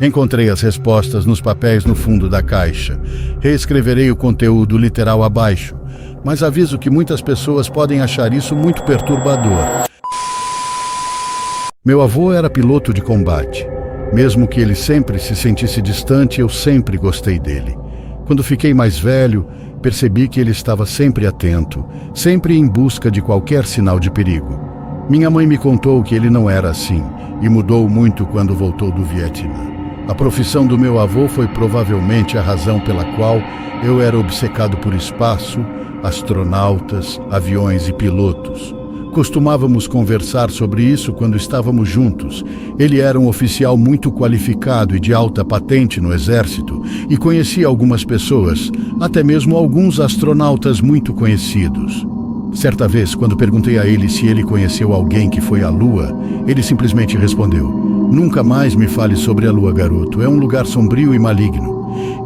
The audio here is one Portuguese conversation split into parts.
Encontrei as respostas nos papéis no fundo da caixa. Reescreverei o conteúdo literal abaixo, mas aviso que muitas pessoas podem achar isso muito perturbador. Meu avô era piloto de combate. Mesmo que ele sempre se sentisse distante, eu sempre gostei dele. Quando fiquei mais velho, percebi que ele estava sempre atento, sempre em busca de qualquer sinal de perigo. Minha mãe me contou que ele não era assim, e mudou muito quando voltou do Vietnã. A profissão do meu avô foi provavelmente a razão pela qual eu era obcecado por espaço, astronautas, aviões e pilotos. Costumávamos conversar sobre isso quando estávamos juntos. Ele era um oficial muito qualificado e de alta patente no exército e conhecia algumas pessoas, até mesmo alguns astronautas muito conhecidos. Certa vez, quando perguntei a ele se ele conheceu alguém que foi à Lua, ele simplesmente respondeu: "Nunca mais me fale sobre a Lua, garoto. É um lugar sombrio e maligno."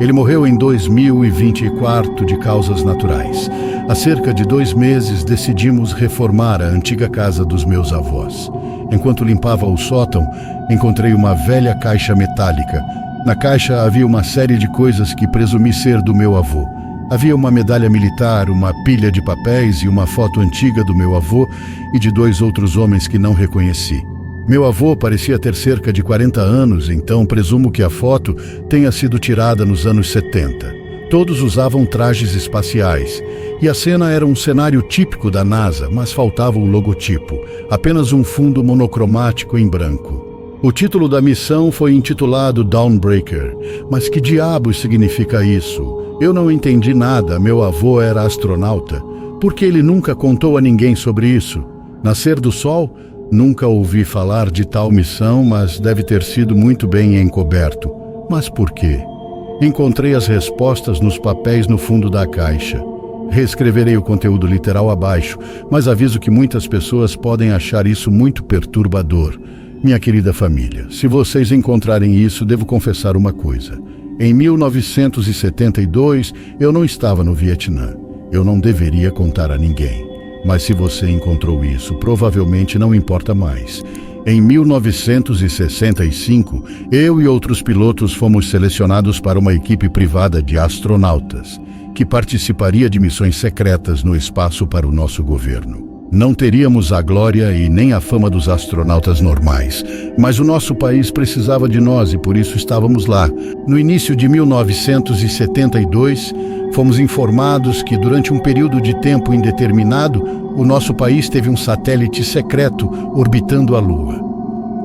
Ele morreu em 2024 de causas naturais. Há cerca de 2 meses decidimos reformar a antiga casa dos meus avós. Enquanto limpava o sótão, encontrei uma velha caixa metálica. Na caixa havia uma série de coisas que presumi ser do meu avô. Havia uma medalha militar, uma pilha de papéis e uma foto antiga do meu avô e de 2 outros homens que não reconheci. Meu avô parecia ter cerca de 40 anos, então presumo que a foto tenha sido tirada nos anos 70. Todos usavam trajes espaciais, e a cena era um cenário típico da NASA, mas faltava o logotipo, apenas um fundo monocromático em branco. O título da missão foi intitulado Dawnbreaker, mas que diabos significa isso? Eu não entendi nada. Meu avô era astronauta. Por que ele nunca contou a ninguém sobre isso? Nascer do Sol? Nunca ouvi falar de tal missão, mas deve ter sido muito bem encoberto. Mas por quê? Encontrei as respostas nos papéis no fundo da caixa. Reescreverei o conteúdo literal abaixo, mas aviso que muitas pessoas podem achar isso muito perturbador. Minha querida família, se vocês encontrarem isso, devo confessar uma coisa. Em 1972, eu não estava no Vietnã. Eu não deveria contar a ninguém. Mas se você encontrou isso, provavelmente não importa mais. Em 1965, eu e outros pilotos fomos selecionados para uma equipe privada de astronautas, que participaria de missões secretas no espaço para o nosso governo. Não teríamos a glória e nem a fama dos astronautas normais, mas o nosso país precisava de nós e por isso estávamos lá. No início de 1972, fomos informados que durante um período de tempo indeterminado, o nosso país teve um satélite secreto orbitando a Lua.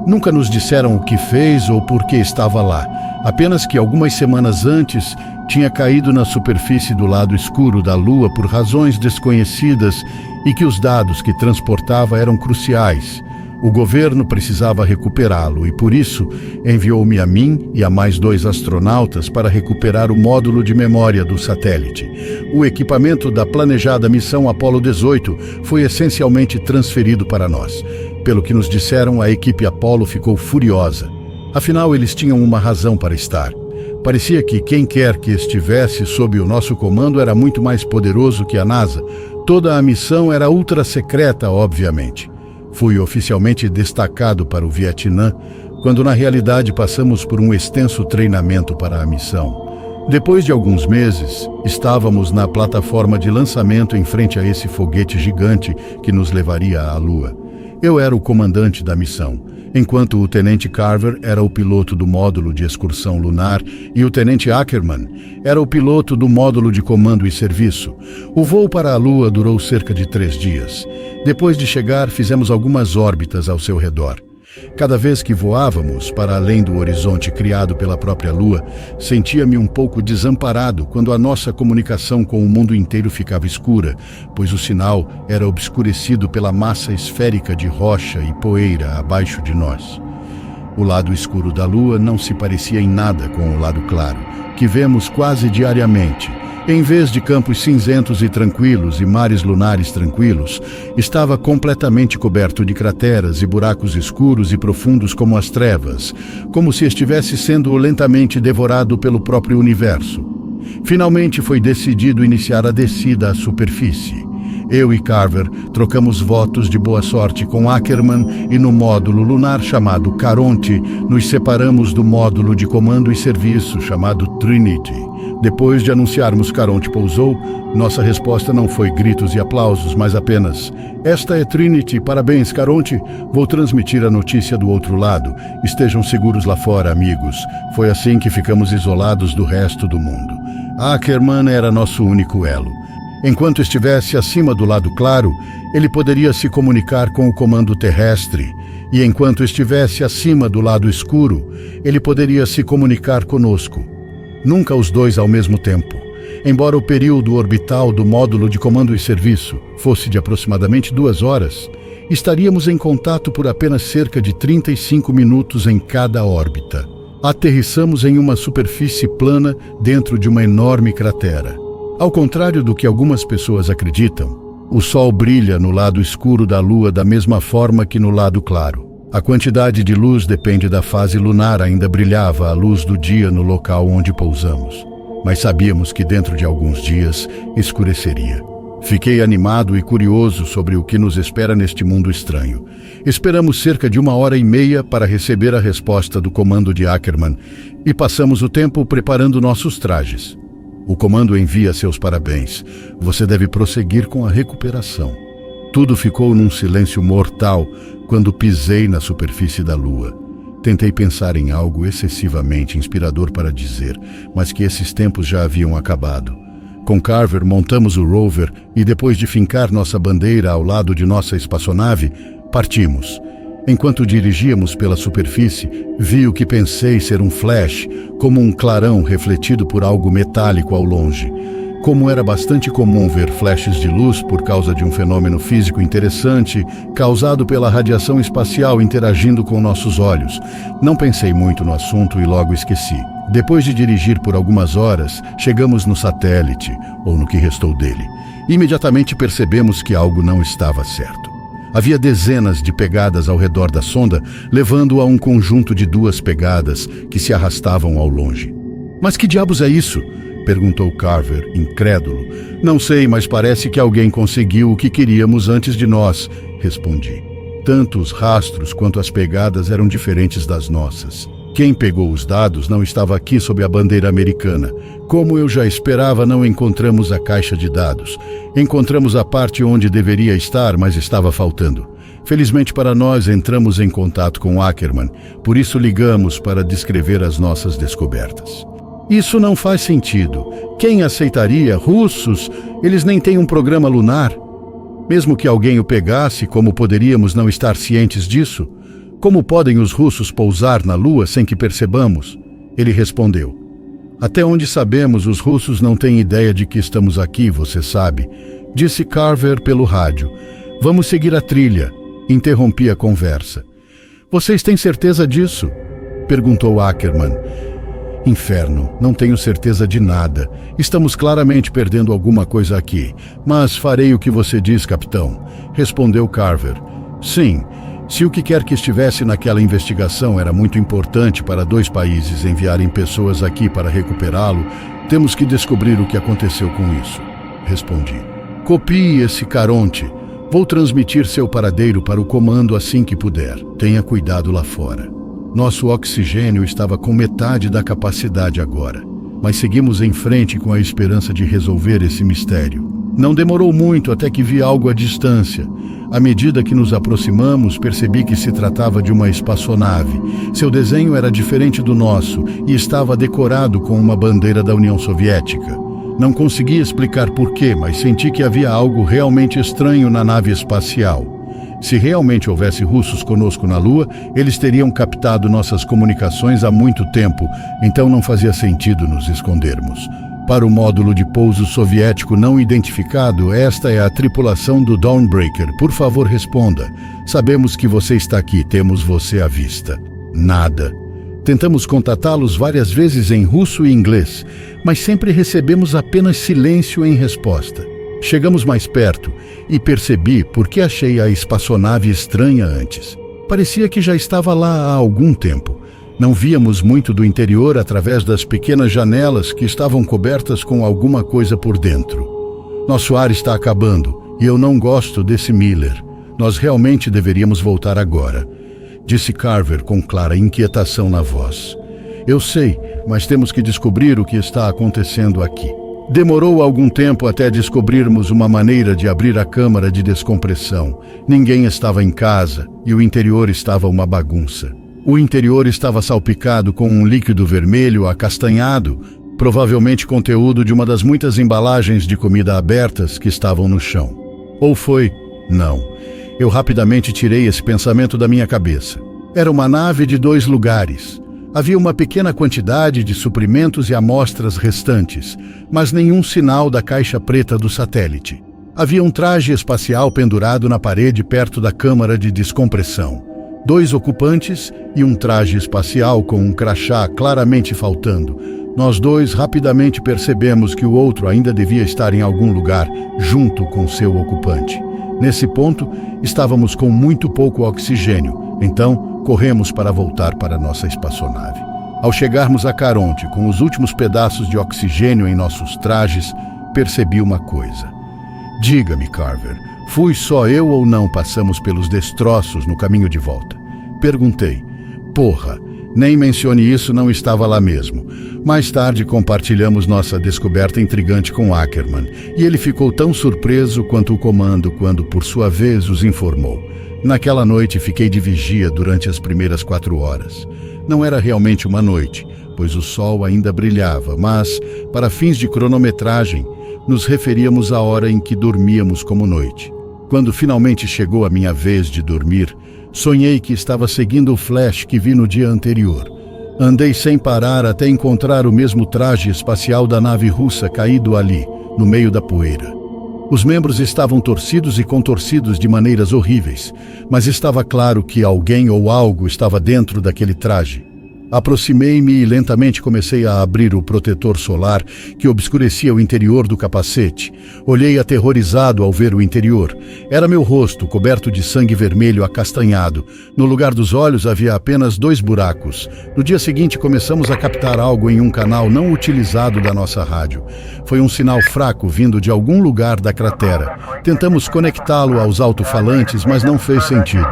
Nunca nos disseram o que fez ou por que estava lá, apenas que algumas semanas antes tinha caído na superfície do lado escuro da Lua por razões desconhecidas e que os dados que transportava eram cruciais. O governo precisava recuperá-lo e, por isso, enviou-me a mim e a mais 2 astronautas para recuperar o módulo de memória do satélite. O equipamento da planejada missão Apollo 18 foi essencialmente transferido para nós. Pelo que nos disseram, a equipe Apollo ficou furiosa. Afinal, eles tinham uma razão para estar. Parecia que quem quer que estivesse sob o nosso comando era muito mais poderoso que a NASA. Toda a missão era ultra secreta, obviamente. Fui oficialmente destacado para o Vietnã, quando na realidade passamos por um extenso treinamento para a missão. Depois de alguns meses, estávamos na plataforma de lançamento em frente a esse foguete gigante que nos levaria à Lua. Eu era o comandante da missão, enquanto o Tenente Carver era o piloto do módulo de excursão lunar e o Tenente Ackerman era o piloto do módulo de comando e serviço. O voo para a Lua durou cerca de 3 dias. Depois de chegar, fizemos algumas órbitas ao seu redor. Cada vez que voávamos para além do horizonte criado pela própria Lua, sentia-me um pouco desamparado quando a nossa comunicação com o mundo inteiro ficava escura, pois o sinal era obscurecido pela massa esférica de rocha e poeira abaixo de nós. O lado escuro da Lua não se parecia em nada com o lado claro, que vemos quase diariamente. Em vez de campos cinzentos e tranquilos e mares lunares tranquilos, estava completamente coberto de crateras e buracos escuros e profundos como as trevas, como se estivesse sendo lentamente devorado pelo próprio universo. Finalmente foi decidido iniciar a descida à superfície. Eu e Carver trocamos votos de boa sorte com Ackerman e no módulo lunar chamado Caronte, nos separamos do módulo de comando e serviço chamado Trinity. Depois de anunciarmos Caronte pousou, nossa resposta não foi gritos e aplausos, mas apenas: "Esta é Trinity, parabéns, Caronte. Vou transmitir a notícia do outro lado. Estejam seguros lá fora, amigos." Foi assim que ficamos isolados do resto do mundo. Ackerman era nosso único elo. Enquanto estivesse acima do lado claro, ele poderia se comunicar com o comando terrestre, e enquanto estivesse acima do lado escuro, ele poderia se comunicar conosco. Nunca os dois ao mesmo tempo. Embora o período orbital do módulo de comando e serviço fosse de aproximadamente 2 horas, estaríamos em contato por apenas cerca de 35 minutos em cada órbita. Aterrissamos em uma superfície plana dentro de uma enorme cratera. Ao contrário do que algumas pessoas acreditam, o Sol brilha no lado escuro da Lua da mesma forma que no lado claro. A quantidade de luz depende da fase lunar, ainda brilhava a luz do dia no local onde pousamos. Mas sabíamos que dentro de alguns dias escureceria. Fiquei animado e curioso sobre o que nos espera neste mundo estranho. Esperamos cerca de 1h30 para receber a resposta do comando de Ackerman e passamos o tempo preparando nossos trajes. O comando envia seus parabéns. Você deve prosseguir com a recuperação. Tudo ficou num silêncio mortal quando pisei na superfície da Lua. Tentei pensar em algo excessivamente inspirador para dizer, mas que esses tempos já haviam acabado. Com Carver montamos o rover e depois de fincar nossa bandeira ao lado de nossa espaçonave, partimos. Enquanto dirigíamos pela superfície, vi o que pensei ser um flash, como um clarão refletido por algo metálico ao longe. Como era bastante comum ver flashes de luz por causa de um fenômeno físico interessante causado pela radiação espacial interagindo com nossos olhos, não pensei muito no assunto e logo esqueci. Depois de dirigir por algumas horas, chegamos no satélite, ou no que restou dele. Imediatamente percebemos que algo não estava certo. Havia dezenas de pegadas ao redor da sonda, levando a um conjunto de 2 pegadas que se arrastavam ao longe. "Mas que diabos é isso?" perguntou Carver, incrédulo. "Não sei, mas parece que alguém conseguiu o que queríamos antes de nós", respondi. Tanto os rastros quanto as pegadas eram diferentes das nossas. Quem pegou os dados não estava aqui sob a bandeira americana. Como eu já esperava, não encontramos a caixa de dados. Encontramos a parte onde deveria estar, mas estava faltando. Felizmente para nós, entramos em contato com Ackerman, por isso ligamos para descrever as nossas descobertas. "Isso não faz sentido. Quem aceitaria? Russos? Eles nem têm um programa lunar. Mesmo que alguém o pegasse, como poderíamos não estar cientes disso? Como podem os russos pousar na Lua sem que percebamos?" Ele respondeu: "Até onde sabemos, os russos não têm ideia de que estamos aqui, você sabe", disse Carver pelo rádio. "Vamos seguir a trilha", interrompi a conversa. "Vocês têm certeza disso?" perguntou Ackerman. "Inferno, não tenho certeza de nada. Estamos claramente perdendo alguma coisa aqui, mas farei o que você diz, capitão", respondeu Carver. "Sim. Se o que quer que estivesse naquela investigação era muito importante para 2 países enviarem pessoas aqui para recuperá-lo, temos que descobrir o que aconteceu com isso", respondi. "Copie esse Caronte. Vou transmitir seu paradeiro para o comando assim que puder. Tenha cuidado lá fora." Nosso oxigênio estava com metade da capacidade agora, mas seguimos em frente com a esperança de resolver esse mistério. Não demorou muito até que vi algo à distância. À medida que nos aproximamos, percebi que se tratava de uma espaçonave. Seu desenho era diferente do nosso e estava decorado com uma bandeira da União Soviética. Não consegui explicar porquê, mas senti que havia algo realmente estranho na nave espacial. Se realmente houvesse russos conosco na Lua, eles teriam captado nossas comunicações há muito tempo, então não fazia sentido nos escondermos. Para o módulo de pouso soviético não identificado, esta é a tripulação do Dawnbreaker. Por favor, responda. Sabemos que você está aqui, temos você à vista. Nada. Tentamos contatá-los várias vezes em russo e inglês, mas sempre recebemos apenas silêncio em resposta. Chegamos mais perto e percebi por que achei a espaçonave estranha antes. Parecia que já estava lá há algum tempo. Não víamos muito do interior através das pequenas janelas que estavam cobertas com alguma coisa por dentro. "Nosso ar está acabando", E eu não gosto desse Miller. Nós realmente deveríamos voltar agora, disse Carver com clara inquietação na voz. Eu sei, mas temos que descobrir o que está acontecendo aqui. Demorou algum tempo até descobrirmos uma maneira de abrir a câmara de descompressão. Ninguém estava em casa e o interior estava uma bagunça. O interior estava salpicado com um líquido vermelho acastanhado, provavelmente conteúdo de uma das muitas embalagens de comida abertas que estavam no chão. Ou foi? Não. Eu rapidamente tirei esse pensamento da minha cabeça. Era uma nave de 2 lugares. Havia uma pequena quantidade de suprimentos e amostras restantes, mas nenhum sinal da caixa preta do satélite. Havia um traje espacial pendurado na parede perto da câmara de descompressão. 2 ocupantes e um traje espacial com um crachá claramente faltando. Nós 2 rapidamente percebemos que o outro ainda devia estar em algum lugar junto com seu ocupante. Nesse ponto, estávamos com muito pouco oxigênio, então corremos para voltar para nossa espaçonave. Ao chegarmos a Caronte, com os últimos pedaços de oxigênio em nossos trajes, percebi uma coisa. Diga-me, Carver, fui só eu ou não passamos pelos destroços no caminho de volta? Perguntei. Porra, nem mencione isso, não estava lá mesmo. Mais tarde compartilhamos nossa descoberta intrigante com Ackerman, e ele ficou tão surpreso quanto o comando quando, por sua vez, os informou. Naquela noite fiquei de vigia durante as primeiras 4 horas. Não era realmente uma noite, pois o sol ainda brilhava, mas, para fins de cronometragem, nos referíamos à hora em que dormíamos como noite. Quando finalmente chegou a minha vez de dormir, sonhei que estava seguindo o flash que vi no dia anterior. Andei sem parar até encontrar o mesmo traje espacial da nave russa caído ali, no meio da poeira. Os membros estavam torcidos e contorcidos de maneiras horríveis, mas estava claro que alguém ou algo estava dentro daquele traje. Aproximei-me e lentamente comecei a abrir o protetor solar que obscurecia o interior do capacete. Olhei aterrorizado ao ver o interior. Era meu rosto, coberto de sangue vermelho acastanhado. No lugar dos olhos havia apenas 2 buracos. No dia seguinte começamos a captar algo em um canal não utilizado da nossa rádio. Foi um sinal fraco vindo de algum lugar da cratera. Tentamos conectá-lo aos alto-falantes, mas não fez sentido.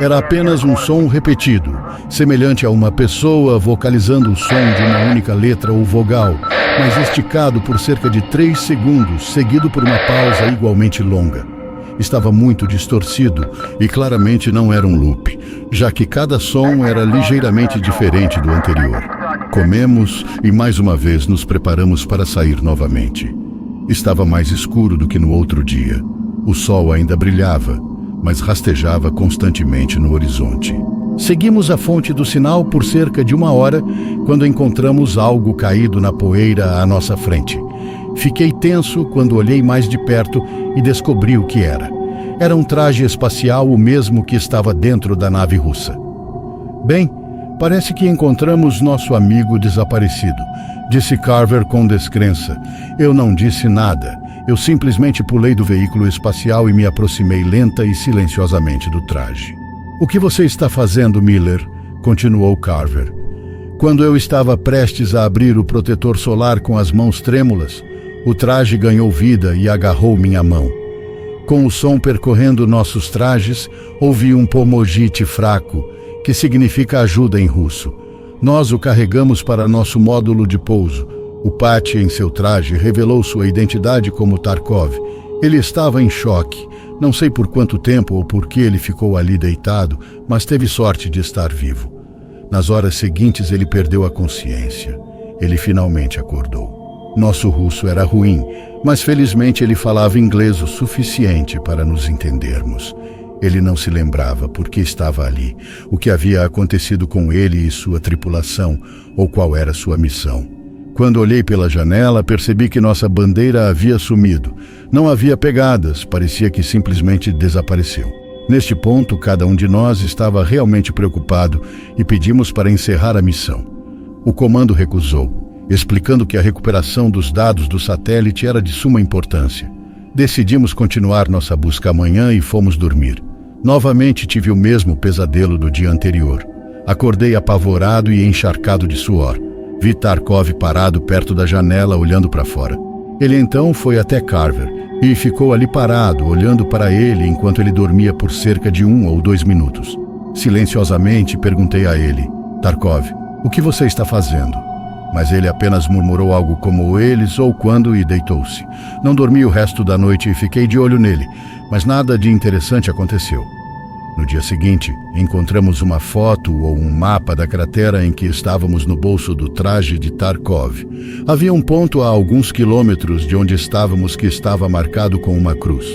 Era apenas um som repetido, semelhante a uma pessoa vocalizando o som de uma única letra ou vogal, mas esticado por cerca de 3 segundos, seguido por uma pausa igualmente longa. Estava muito distorcido e claramente não era um loop, já que cada som era ligeiramente diferente do anterior. Comemos e mais uma vez nos preparamos para sair novamente. Estava mais escuro do que no outro dia. O sol ainda brilhava, mas rastejava constantemente no horizonte. Seguimos a fonte do sinal por cerca de 1 hora, quando encontramos algo caído na poeira à nossa frente. Fiquei tenso quando olhei mais de perto e descobri o que era. Era um traje espacial, o mesmo que estava dentro da nave russa. Bem, parece que encontramos nosso amigo desaparecido, disse Carver com descrença. Eu não disse nada. Eu simplesmente pulei do veículo espacial e me aproximei lenta e silenciosamente do traje. O que você está fazendo, Miller? Continuou Carver. Quando eu estava prestes a abrir o protetor solar com as mãos trêmulas, o traje ganhou vida e agarrou minha mão. Com o som percorrendo nossos trajes, ouvi um pomojite fraco, que significa ajuda em russo. Nós o carregamos para nosso módulo de pouso. O Pat, em seu traje, revelou sua identidade como Tarkov. Ele estava em choque. Não sei por quanto tempo ou por que ele ficou ali deitado, mas teve sorte de estar vivo. Nas horas seguintes ele perdeu a consciência. Ele finalmente acordou. Nosso russo era ruim, mas felizmente ele falava inglês o suficiente para nos entendermos. Ele não se lembrava por que estava ali, o que havia acontecido com ele e sua tripulação, ou qual era sua missão. Quando olhei pela janela, percebi que nossa bandeira havia sumido. Não havia pegadas, parecia que simplesmente desapareceu. Neste ponto, cada um de nós estava realmente preocupado e pedimos para encerrar a missão. O comando recusou, explicando que a recuperação dos dados do satélite era de suma importância. Decidimos continuar nossa busca amanhã e fomos dormir. Novamente tive o mesmo pesadelo do dia anterior. Acordei apavorado e encharcado de suor. Vi Tarkov parado perto da janela, olhando para fora. Ele então foi até Carver, e ficou ali parado, olhando para ele enquanto ele dormia por cerca de 1 ou 2 minutos. Silenciosamente perguntei a ele: Tarkov, o que você está fazendo? Mas ele apenas murmurou algo como eles ou quando e deitou-se. Não dormi o resto da noite e fiquei de olho nele, mas nada de interessante aconteceu. No dia seguinte, encontramos uma foto ou um mapa da cratera em que estávamos no bolso do traje de Tarkov. Havia um ponto a alguns quilômetros de onde estávamos que estava marcado com uma cruz.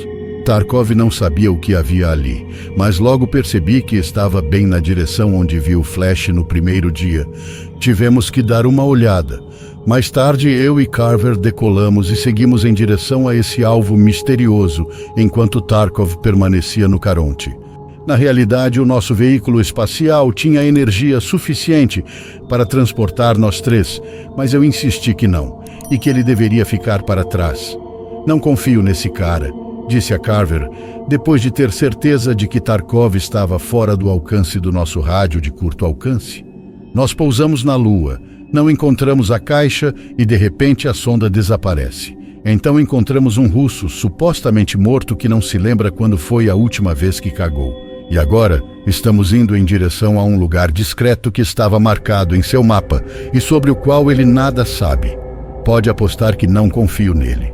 Tarkov não sabia o que havia ali, mas logo percebi que estava bem na direção onde vi o flash no primeiro dia. Tivemos que dar uma olhada. Mais tarde, eu e Carver decolamos e seguimos em direção a esse alvo misterioso, enquanto Tarkov permanecia no Caronte. Na realidade, o nosso veículo espacial tinha energia suficiente para transportar nós três, mas eu insisti que não, e que ele deveria ficar para trás. Não confio nesse cara, disse a Carver, depois de ter certeza de que Tarkov estava fora do alcance do nosso rádio de curto alcance. Nós pousamos na Lua, não encontramos a caixa e de repente a sonda desaparece. Então encontramos um russo supostamente morto que não se lembra quando foi a última vez que cagou. E agora estamos indo em direção a um lugar discreto que estava marcado em seu mapa e sobre o qual ele nada sabe. Pode apostar que não confio nele.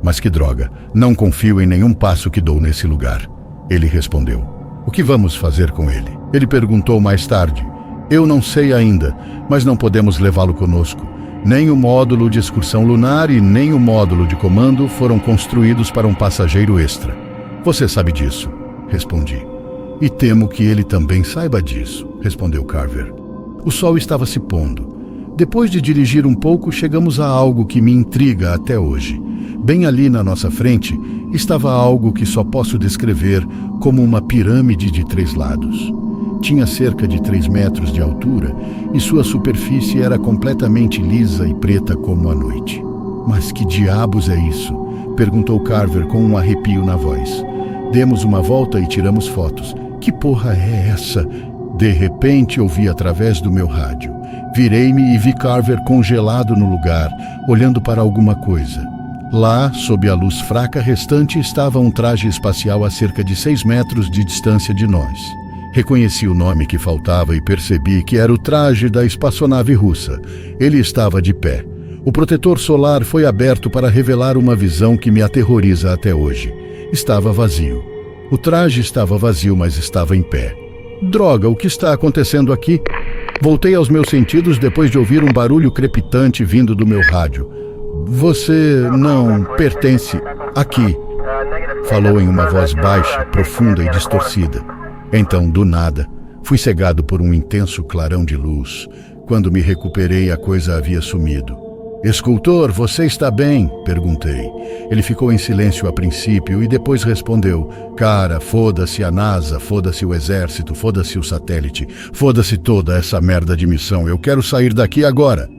Mas que droga, não confio em nenhum passo que dou nesse lugar. Ele respondeu. O que vamos fazer com ele? Ele perguntou mais tarde. Eu não sei ainda, mas não podemos levá-lo conosco. Nem o módulo de excursão lunar e nem o módulo de comando foram construídos para um passageiro extra. Você sabe disso, respondi. E temo que ele também saiba disso, respondeu Carver. O sol estava se pondo. Depois de dirigir um pouco, chegamos a algo que me intriga até hoje. Bem ali na nossa frente, estava algo que só posso descrever como uma pirâmide de 3 lados. Tinha cerca de 3 metros de altura e sua superfície era completamente lisa e preta como a noite. Mas que diabos é isso? Perguntou Carver com um arrepio na voz. Demos uma volta e tiramos fotos. Que porra é essa? De repente ouvi através do meu rádio. Virei-me e vi Carver congelado no lugar, olhando para alguma coisa. Lá, sob a luz fraca restante, estava um traje espacial a cerca de 6 metros de distância de nós. Reconheci o nome que faltava e percebi que era o traje da espaçonave russa. Ele estava de pé. O protetor solar foi aberto para revelar uma visão que me aterroriza até hoje. Estava vazio. O traje estava vazio, mas estava em pé. Droga, o que está acontecendo aqui? Voltei aos meus sentidos depois de ouvir um barulho crepitante vindo do meu rádio. Você não pertence aqui, falou em uma voz baixa, profunda e distorcida. Então, do nada, fui cegado por um intenso clarão de luz. Quando me recuperei, a coisa havia sumido. Escultor, você está bem? Perguntei. Ele ficou em silêncio a princípio e depois respondeu. Cara, foda-se a NASA, foda-se o exército, foda-se o satélite, foda-se toda essa merda de missão. Eu quero sair daqui agora.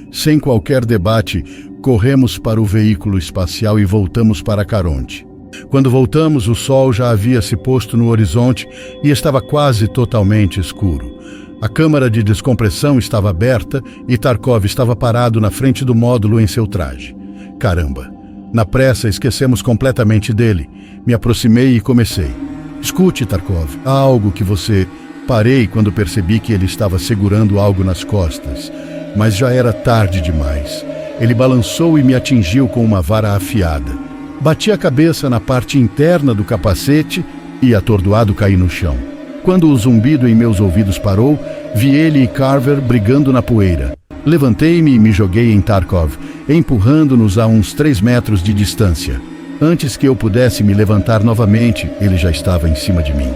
Sem qualquer debate, corremos para o veículo espacial e voltamos para Caronte. Quando voltamos, o sol já havia se posto no horizonte e estava quase totalmente escuro. A câmara de descompressão estava aberta e Tarkov estava parado na frente do módulo em seu traje. Caramba! Na pressa, esquecemos completamente dele. Me aproximei e comecei. Escute, Tarkov, há algo que você... Parei quando percebi que ele estava segurando algo nas costas, mas já era tarde demais. Ele balançou e me atingiu com uma vara afiada. Bati a cabeça na parte interna do capacete e, atordoado, caí no chão. Quando o zumbido em meus ouvidos parou, vi ele e Carver brigando na poeira. Levantei-me e me joguei em Tarkov, empurrando-nos a uns 3 metros de distância. Antes que eu pudesse me levantar novamente, ele já estava em cima de mim.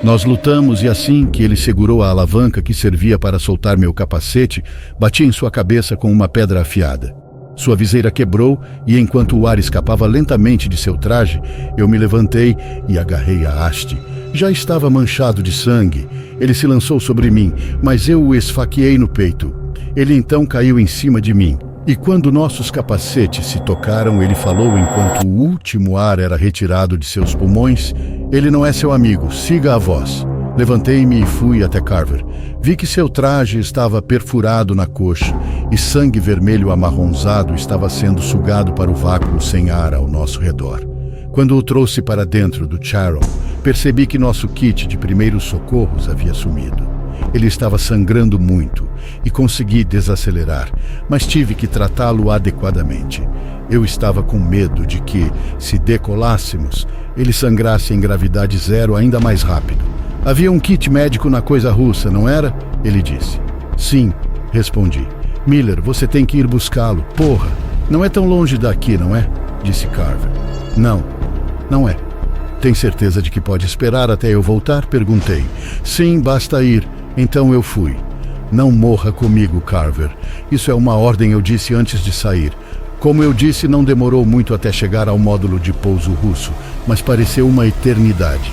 Nós lutamos e assim que ele segurou a alavanca que servia para soltar meu capacete, bati em sua cabeça com uma pedra afiada. Sua viseira quebrou e enquanto o ar escapava lentamente de seu traje, eu me levantei e agarrei a haste. Já estava manchado de sangue. Ele se lançou sobre mim, mas eu o esfaqueei no peito. Ele então caiu em cima de mim. E quando nossos capacetes se tocaram, ele falou enquanto o último ar era retirado de seus pulmões. Ele não é seu amigo, siga a voz. Levantei-me e fui até Carver. Vi que seu traje estava perfurado na coxa e sangue vermelho amarronzado estava sendo sugado para o vácuo sem ar ao nosso redor. Quando o trouxe para dentro do Charon, percebi que nosso kit de primeiros socorros havia sumido. Ele estava sangrando muito e consegui desacelerar, mas tive que tratá-lo adequadamente. Eu estava com medo de que, se decolássemos, ele sangrasse em gravidade zero ainda mais rápido. Havia um kit médico na coisa russa, não era? Ele disse. Sim, respondi. Miller, você tem que ir buscá-lo. Porra, não é tão longe daqui, não é? Disse Carver. Não, não é. Tem certeza de que pode esperar até eu voltar? Perguntei. Sim, basta ir. Então eu fui. Não morra comigo, Carver. Isso é uma ordem, eu disse antes de sair. Como eu disse, não demorou muito até chegar ao módulo de pouso russo, mas pareceu uma eternidade.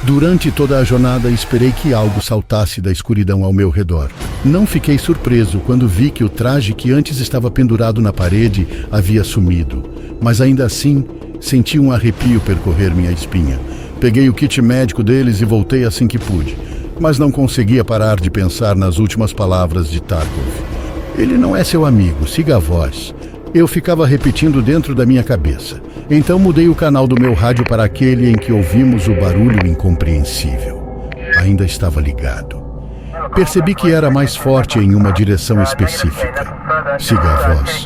Durante toda a jornada, esperei que algo saltasse da escuridão ao meu redor. Não fiquei surpreso quando vi que o traje que antes estava pendurado na parede havia sumido, mas ainda assim, senti um arrepio percorrer minha espinha. Peguei o kit médico deles e voltei assim que pude, mas não conseguia parar de pensar nas últimas palavras de Tarkov. Ele não é seu amigo, siga a voz. Eu ficava repetindo dentro da minha cabeça. Então mudei o canal do meu rádio para aquele em que ouvimos o barulho incompreensível. Ainda estava ligado. Percebi que era mais forte em uma direção específica. Siga a voz,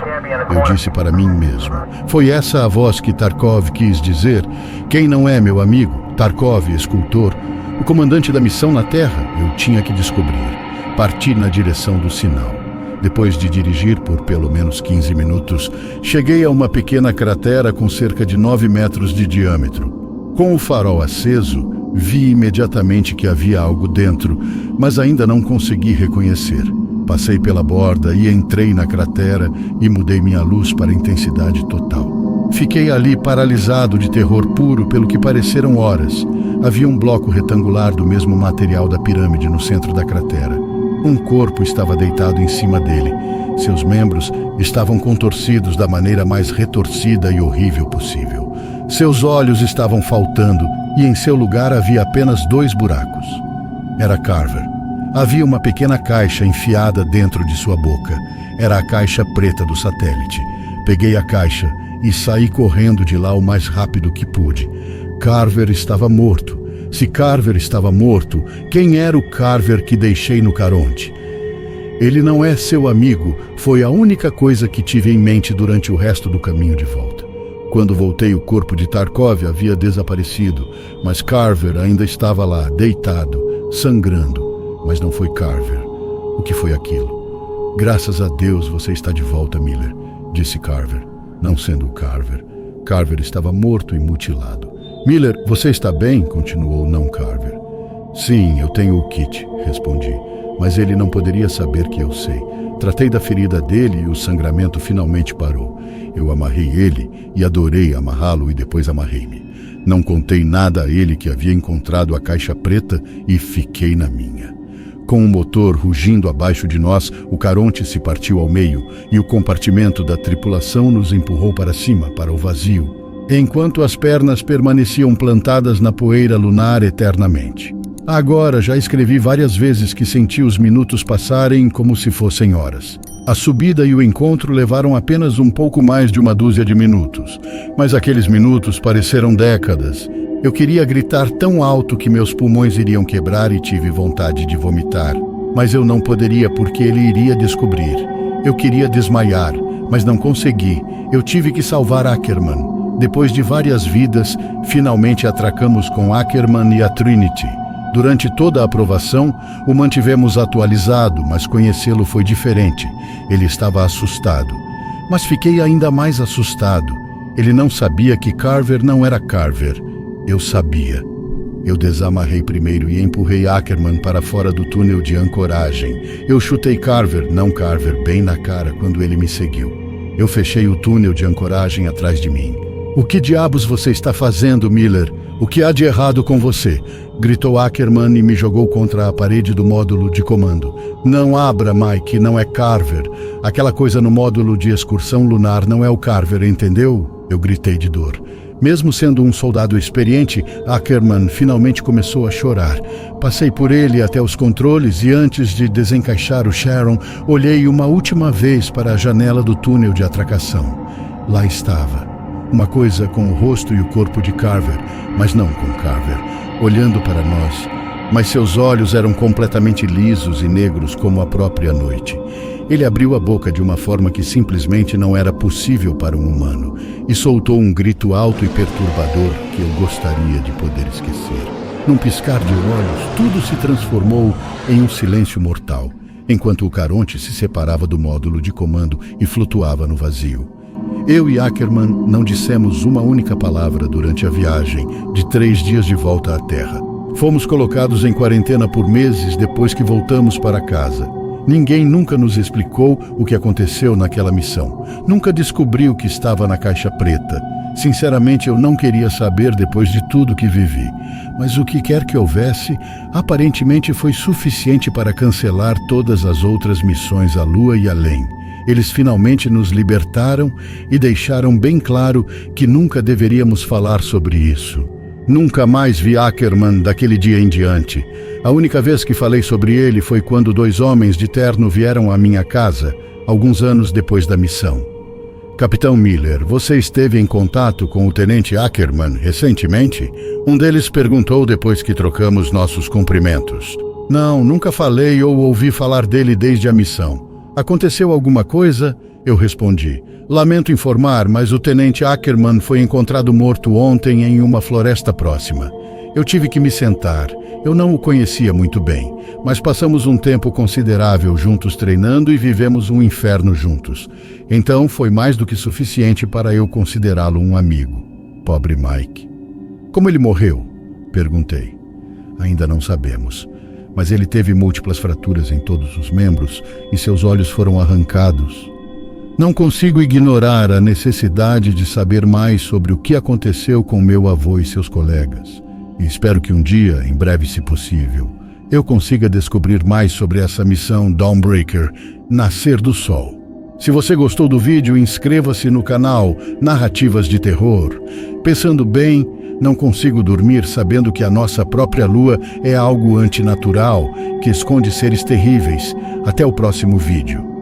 eu disse para mim mesmo. Foi essa a voz que Tarkov quis dizer? Quem não é meu amigo? Tarkov, escultor, o comandante da missão na Terra? Eu tinha que descobrir. Parti na direção do sinal. Depois de dirigir por pelo menos 15 minutos, cheguei a uma pequena cratera com cerca de 9 metros de diâmetro. Com o farol aceso, vi imediatamente que havia algo dentro, mas ainda não consegui reconhecer. Passei pela borda e entrei na cratera e mudei minha luz para intensidade total. Fiquei ali paralisado de terror puro pelo que pareceram horas. Havia um bloco retangular do mesmo material da pirâmide no centro da cratera. Um corpo estava deitado em cima dele. Seus membros estavam contorcidos da maneira mais retorcida e horrível possível. Seus olhos estavam faltando e em seu lugar havia apenas 2 buracos. Era Carver. Havia uma pequena caixa enfiada dentro de sua boca. Era a caixa preta do satélite. Peguei a caixa e saí correndo de lá o mais rápido que pude. Carver estava morto. Se Carver estava morto, quem era o Carver que deixei no Caronte? Ele não é seu amigo, foi a única coisa que tive em mente durante o resto do caminho de volta. Quando voltei, o corpo de Tarkov havia desaparecido, mas Carver ainda estava lá, deitado, sangrando. Mas não foi Carver. O que foi aquilo? Graças a Deus você está de volta, Miller, disse Carver. Não sendo o Carver. Carver estava morto e mutilado. Miller, você está bem? Continuou não Carver. Sim, eu tenho o kit, respondi, mas ele não poderia saber que eu sei. Tratei da ferida dele e o sangramento finalmente parou. Eu amarrei ele e adorei amarrá-lo e depois amarrei-me. Não contei nada a ele que havia encontrado a caixa preta e fiquei na minha. Com o motor rugindo abaixo de nós, o Caronte se partiu ao meio e o compartimento da tripulação nos empurrou para cima, para o vazio, enquanto as pernas permaneciam plantadas na poeira lunar eternamente. Agora já escrevi várias vezes que senti os minutos passarem como se fossem horas. A subida e o encontro levaram apenas um pouco mais de uma dúzia de minutos, mas aqueles minutos pareceram décadas. Eu queria gritar tão alto que meus pulmões iriam quebrar e tive vontade de vomitar, mas eu não poderia porque ele iria descobrir. Eu queria desmaiar, mas não consegui. Eu tive que salvar Ackerman. Depois de várias vidas, finalmente atracamos com Ackerman e a Trinity. Durante toda a aprovação, o mantivemos atualizado, mas conhecê-lo foi diferente. Ele estava assustado. Mas fiquei ainda mais assustado. Ele não sabia que Carver não era Carver. Eu sabia. Eu desamarrei primeiro e empurrei Ackerman para fora do túnel de ancoragem. Eu chutei Carver, não Carver, bem na cara quando ele me seguiu. Eu fechei o túnel de ancoragem atrás de mim. O que diabos você está fazendo, Miller? O que há de errado com você? Gritou Ackerman e me jogou contra a parede do módulo de comando. Não abra, Mike, não é Carver. Aquela coisa no módulo de excursão lunar não é o Carver, entendeu? Eu gritei de dor. Mesmo sendo um soldado experiente, Ackerman finalmente começou a chorar. Passei por ele até os controles e antes de desencaixar o Charon, olhei uma última vez para a janela do túnel de atracação. Lá estava. Uma coisa com o rosto e o corpo de Carver, mas não com Carver, olhando para nós. Mas seus olhos eram completamente lisos e negros como a própria noite. Ele abriu a boca de uma forma que simplesmente não era possível para um humano e soltou um grito alto e perturbador que eu gostaria de poder esquecer. Num piscar de olhos, tudo se transformou em um silêncio mortal, enquanto o Caronte se separava do módulo de comando e flutuava no vazio. Eu e Ackerman não dissemos uma única palavra durante a viagem de 3 dias de volta à Terra. Fomos colocados em quarentena por meses depois que voltamos para casa. Ninguém nunca nos explicou o que aconteceu naquela missão. Nunca descobri o que estava na caixa preta. Sinceramente, eu não queria saber depois de tudo que vivi. Mas o que quer que houvesse, aparentemente foi suficiente para cancelar todas as outras missões à Lua e além. Eles finalmente nos libertaram e deixaram bem claro que nunca deveríamos falar sobre isso. Nunca mais vi Ackerman daquele dia em diante. A única vez que falei sobre ele foi quando 2 homens de terno vieram à minha casa, alguns anos depois da missão. Capitão Miller, você esteve em contato com o Tenente Ackerman recentemente? Um deles perguntou depois que trocamos nossos cumprimentos. Não, nunca falei ou ouvi falar dele desde a missão. Aconteceu alguma coisa? Eu respondi. Lamento informar, mas o Tenente Ackerman foi encontrado morto ontem em uma floresta próxima. Eu tive que me sentar. Eu não o conhecia muito bem, mas passamos um tempo considerável juntos treinando e vivemos um inferno juntos. Então foi mais do que suficiente para eu considerá-lo um amigo. Pobre Mike. Como ele morreu? Perguntei. Ainda não sabemos, mas ele teve múltiplas fraturas em todos os membros e seus olhos foram arrancados. Não consigo ignorar a necessidade de saber mais sobre o que aconteceu com meu avô e seus colegas. E espero que um dia, em breve se possível, eu consiga descobrir mais sobre essa missão Dawnbreaker, Nascer do Sol. Se você gostou do vídeo, inscreva-se no canal Narrativas de Terror. Pensando bem, não consigo dormir sabendo que a nossa própria lua é algo antinatural, que esconde seres terríveis. Até o próximo vídeo.